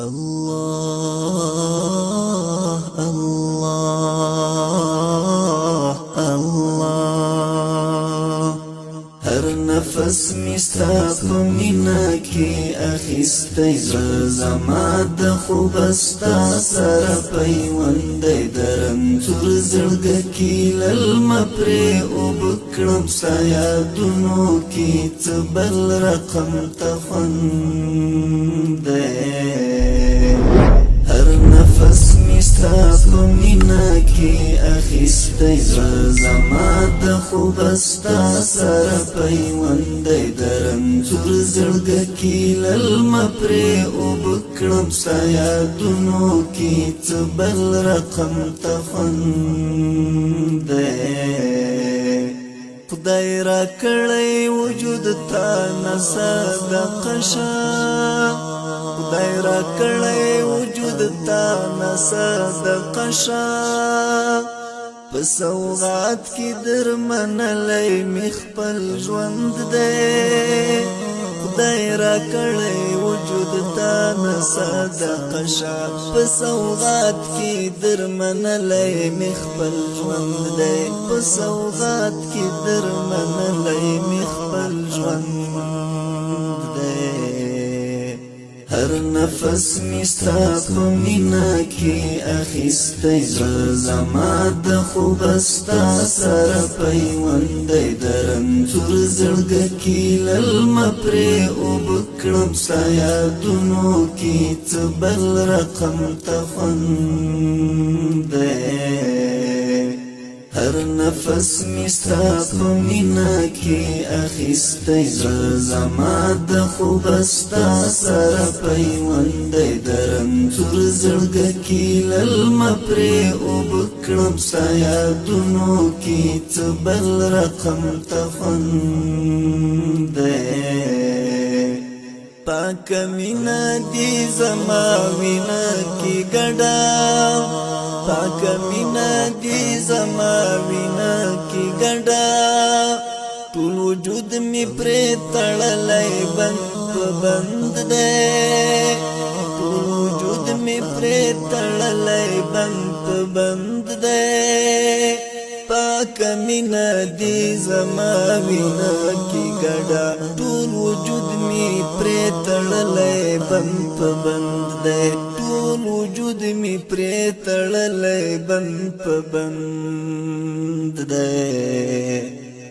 الله الله الله هر نفس مستا په مینا کې اخیستی زړه زما د خوب ستا سره پیوند دی درنځور زړګي کې للمه پرې وبکړم ستا یادونو کې څه بل رقم ته خوند دی هر نفس مستا په مینا کې اخیستی زړه زما د خوب ستا سره پیوند دی درنځور زړګي کې للمه پرې وبکړم ستا یادونو کې څه بل رقم ته خوند دی خدای را کړی وجود تا نه صدقه شه خدای را کړی وجود تا نه صدقه شه په سوغات کې درمنلی مې خپل ژوند دی خدای را کړی وجود تا نه صدقه شه په سوغات کې درمنلی مې خپل ژوند دی په سوغات کې درمنلی مې خپل ژوند دی هر نفس مستا په مینا کې اخیستی زړه زما د خوب ستا سره پیوند دی درنځور زړګي کې للمه پرې وبکړم ستا یادونو کې څه بل رقم ته خوند دی هر نفس مستا په مینا کې اخیستی زړه زما د خوب ستا سره پیوند دی درنځور زړګي کې للمه پرې وبکړم ستا یادونو کې څه بل رقم ته خوند دی پاک مینا دی زما وینا کی ګډا پاک مینا دی زما وینا کی ګډا ټول وجود می پرې تړلای بند په بند دی ټول وجود می پرې تړلای بند په بند دی پاک مینا دی زما وینا کی ګډا ټول وجود می پرې تړلای بند په بند دی ټول وجود می پرې تړلای بند په بند دی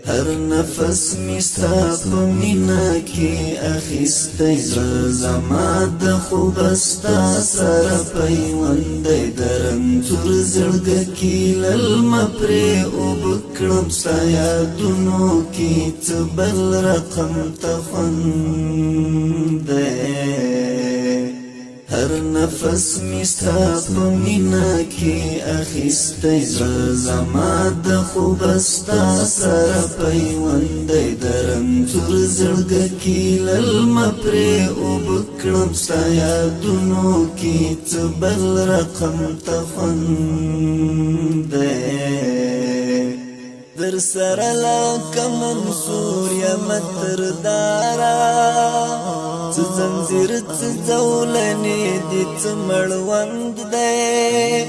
هر نفس مستا په مینا کې اخیستی زړه زما د خوب ستا سره پیوند دی درنځور زړګي کې للمه پرې وبکړم ستا یادونو کې څه بل رقم ته خوند دی هر نفس مستا په مینا کې اخیستی زړه زما د خوب ستا سره پیوند دی درنځور زړګي کې للمه پرې وبکړم ستا یادونو کې څه بل رقم ته خوند دی در سره لکه منصور یم تردارا څه زنځیر څه زولنې دي څه مړوند دی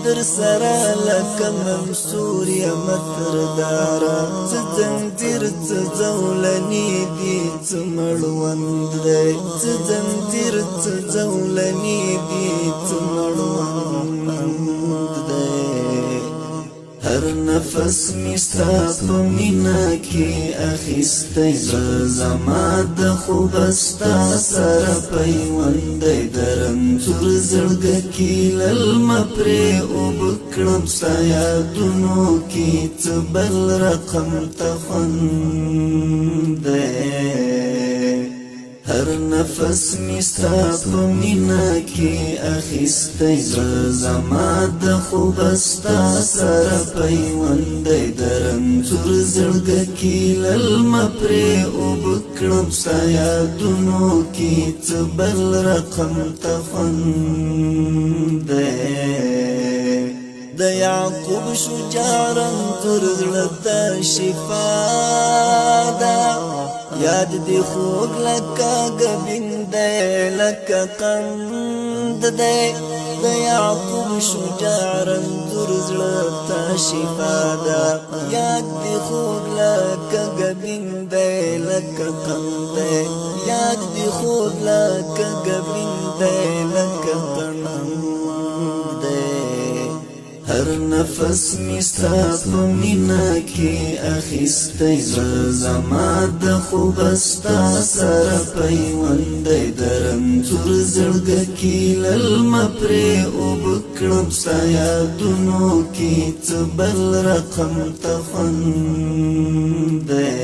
در سره لکه منصور یم تردارا څه زنځیر څه زولنې دي څه مړوند دی څه زنځیر څه زولنې دي څه مړوند دی هر نفس مستا په مینا کې اخیستی زړه زما د خوب ستا سره پیوند دی درنځور زړګي کې للمه پرې وبکړم ستا یادونو کې څه بل رقم ته خوند دی هر نفس مستا په مینا کې اخیستی زړه زما د خوب ستا سره پیوند دی درنځور زړګي کې للمه پرې وبکړم ستا یادونو کې څه بل رقم ته خوند دی د یعقوب شجاعن تر زړه ته شفا ده یاد دی خوږ لکه ګبین د دی لکه قند دی د یعقوب شجاع رنځور زړه ته شفا ده یاد دی خوږ لکه ګبین دی لکه قند دی یاد دی خوږ لکه ګبین دی لکه قند دی هر نفس می ستا په مینا کې اخیستی زړه زما د خوب ستا سره پیوند دی د رنځور زړګي کې للمه پرې اوبه کړم ستا یادونو کې څه بل رقم ته خوند دی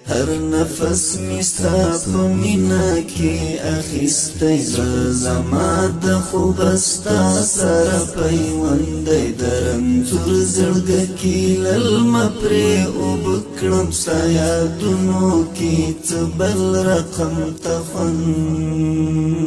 هر نفس می ستا په مینا کې اخیستی زړه زما د خوب ستا سره پیوند دی د رنځور زړګي کې للمه پرې اوبه کړم ستا یادونو کې څه بل رقم ته خوند